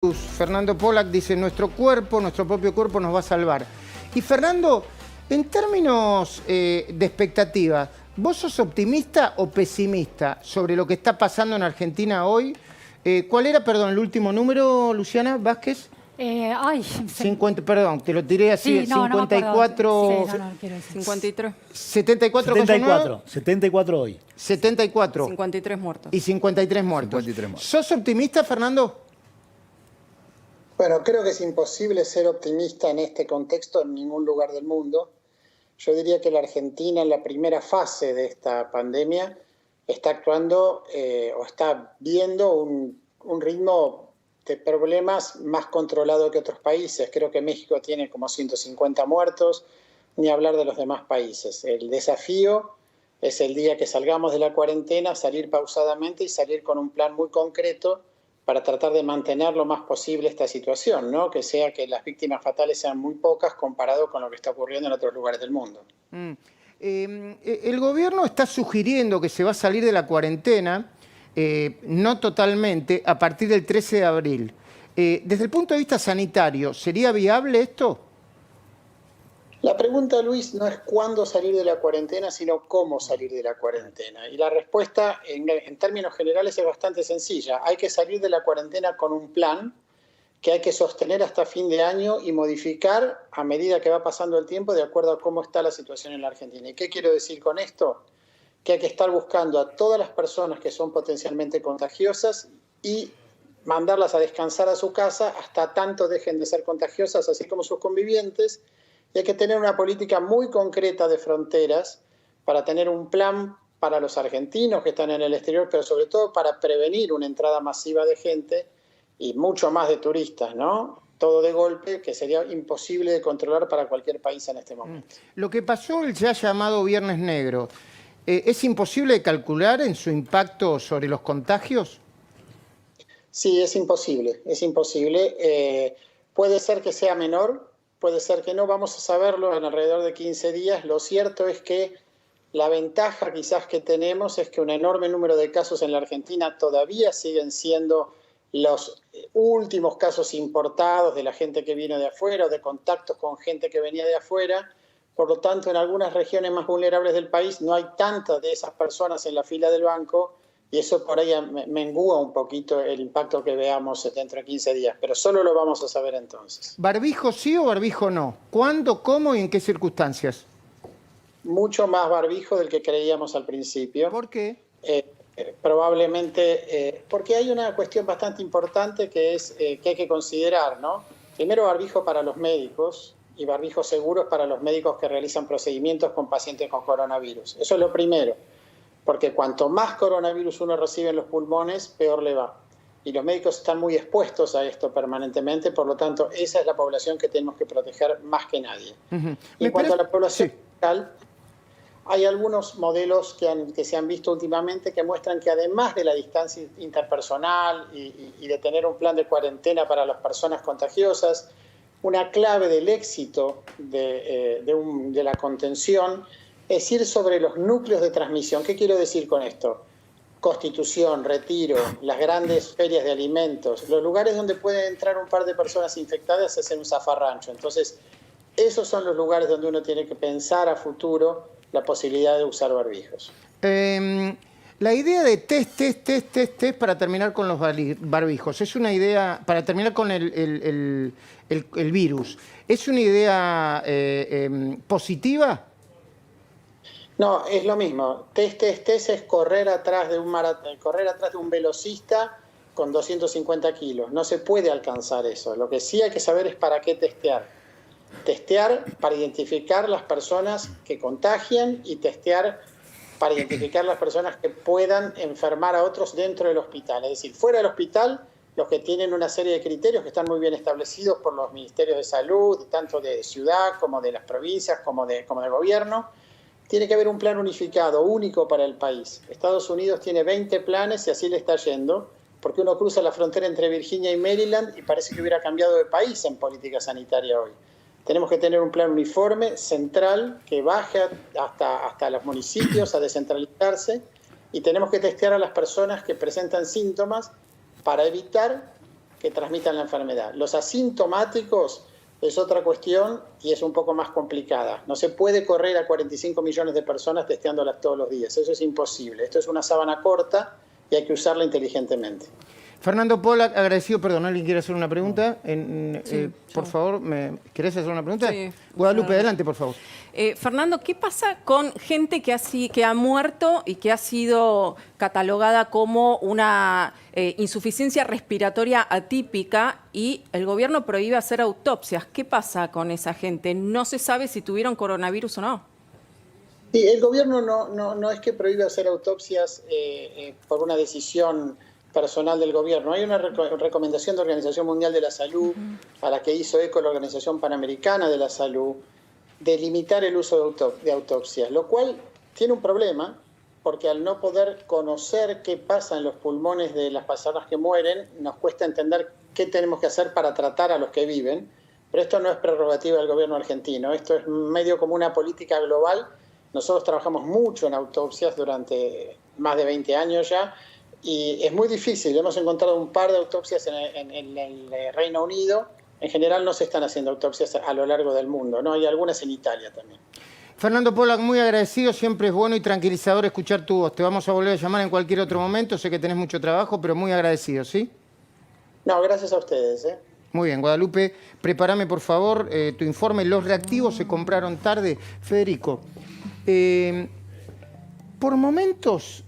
Fernando Pollack dice, nuestro propio cuerpo nos va a salvar. Y Fernando, en términos de expectativas, ¿vos sos optimista o pesimista sobre lo que está pasando en Argentina hoy? ¿Cuál era, perdón, el último número, Luciana Vázquez? 50, perdón, te lo tiré así, sí, no, 54... sí, no quiero decir. 53. 74 74 hoy. 74. 53 muertos. Y 53 muertos. 53 muertos. ¿Sos optimista, Fernando? Bueno, creo que es imposible ser optimista en este contexto en ningún lugar del mundo. Yo diría que la Argentina en la primera fase de esta pandemia está actuando o está viendo un ritmo de problemas más controlado que otros países. Creo que México tiene como 150 muertos, ni hablar de los demás países. El desafío es el día que salgamos de la cuarentena, salir pausadamente y salir con un plan muy concreto para tratar de mantener lo más posible esta situación, ¿no? Que sea que las víctimas fatales sean muy pocas comparado con lo que está ocurriendo en otros lugares del mundo. El gobierno está sugiriendo que se va a salir de la cuarentena, no totalmente, a partir del 13 de abril. Desde el punto de vista sanitario, ¿sería viable esto? La pregunta, Luis, no es cuándo salir de la cuarentena, sino cómo salir de la cuarentena. Y la respuesta, en términos generales, es bastante sencilla. Hay que salir de la cuarentena con un plan que hay que sostener hasta fin de año y modificar a medida que va pasando el tiempo de acuerdo a cómo está la situación en la Argentina. ¿Y qué quiero decir con esto? Que hay que estar buscando a todas las personas que son potencialmente contagiosas y mandarlas a descansar a su casa hasta tanto dejen de ser contagiosas, así como sus convivientes. Y hay que tener una política muy concreta de fronteras para tener un plan para los argentinos que están en el exterior, pero sobre todo para prevenir una entrada masiva de gente y mucho más de turistas, ¿no? Todo de golpe, que sería imposible de controlar para cualquier país en este momento. Lo que pasó el ya llamado Viernes Negro, ¿es imposible de calcular en su impacto sobre los contagios? Sí, es imposible, es imposible. Puede ser que sea menor, puede ser que no, vamos a saberlo en alrededor de 15 días. Lo cierto es que la ventaja quizás que tenemos es que un enorme número de casos en la Argentina todavía siguen siendo los últimos casos importados de la gente que vino de afuera o de contactos con gente que venía de afuera. Por lo tanto, en algunas regiones más vulnerables del país no hay tantas de esas personas en la fila del banco y eso por ahí mengúa un poquito el impacto que veamos dentro de 15 días, pero solo lo vamos a saber entonces. ¿Barbijo sí o barbijo no? ¿Cuándo, cómo y en qué circunstancias? Mucho más barbijo del que creíamos al principio. ¿Por qué? Probablemente porque hay una cuestión bastante importante que es que hay que considerar, ¿no? Primero, barbijo para los médicos y barbijos seguros para los médicos que realizan procedimientos con pacientes con coronavirus. Eso es lo primero. Porque cuanto más coronavirus uno recibe en los pulmones, peor le va. Y los médicos están muy expuestos a esto permanentemente, por lo tanto, esa es la población que tenemos que proteger más que nadie. Y en cuanto a la población general, hay algunos modelos que se han visto últimamente que muestran que además de la distancia interpersonal y de tener un plan de cuarentena para las personas contagiosas, una clave del éxito de la contención es ir sobre los núcleos de transmisión. ¿Qué quiero decir con esto? Constitución, Retiro, las grandes ferias de alimentos, los lugares donde pueden entrar un par de personas infectadas es en un zafarrancho. Entonces, esos son los lugares donde uno tiene que pensar a futuro la posibilidad de usar barbijos. La idea de test para terminar con los barbijos, es una idea, para terminar con el virus, ¿es una idea positiva? No, es lo mismo. Test es correr atrás de un velocista con 250 kilos. No se puede alcanzar eso. Lo que sí hay que saber es para qué testear. Testear para identificar las personas que contagian y testear para identificar las personas que puedan enfermar a otros dentro del hospital. Es decir, fuera del hospital, los que tienen una serie de criterios que están muy bien establecidos por los ministerios de salud, tanto de ciudad como de las provincias, como de gobierno. Tiene que haber un plan unificado, único para el país. Estados Unidos tiene 20 planes y así le está yendo, porque uno cruza la frontera entre Virginia y Maryland y parece que hubiera cambiado de país en política sanitaria hoy. Tenemos que tener un plan uniforme, central, que baje hasta los municipios a descentralizarse y tenemos que testear a las personas que presentan síntomas para evitar que transmitan la enfermedad. Los asintomáticos es otra cuestión y es un poco más complicada. No se puede correr a 45 millones de personas testeándolas todos los días. Eso es imposible. Esto es una sábana corta y hay que usarla inteligentemente. Fernando Pollack, agradecido. Perdón, ¿alguien quiere hacer una pregunta? Por yo. favor, ¿querés hacer una pregunta? Sí. Guadalupe, adelante, por favor. Fernando, ¿qué pasa con gente que ha muerto y que ha sido catalogada como una insuficiencia respiratoria atípica y el gobierno prohíbe hacer autopsias? ¿Qué pasa con esa gente? No se sabe si tuvieron coronavirus o no. Sí, el gobierno no es que prohíbe hacer autopsias por una decisión personal del gobierno. Hay una recomendación de la Organización Mundial de la Salud, a la que hizo eco la Organización Panamericana de la Salud, de limitar el uso de autopsias, lo cual tiene un problema, porque al no poder conocer qué pasa en los pulmones de las personas que mueren, nos cuesta entender qué tenemos que hacer para tratar a los que viven, pero esto no es prerrogativa del gobierno argentino, esto es medio como una política global. Nosotros trabajamos mucho en autopsias durante más de 20 años ya, y es muy difícil. Hemos encontrado un par de autopsias en el Reino Unido. En general no se están haciendo autopsias a lo largo del mundo, ¿no? Hay algunas en Italia también. Fernando Pollack, muy agradecido. Siempre es bueno y tranquilizador escuchar tu voz. Te vamos a volver a llamar en cualquier otro momento. Sé que tenés mucho trabajo, pero muy agradecido, ¿sí? No, gracias a ustedes, ¿eh? Muy bien, Guadalupe, prepárame por favor tu informe. Los reactivos se compraron tarde. Federico, por momentos...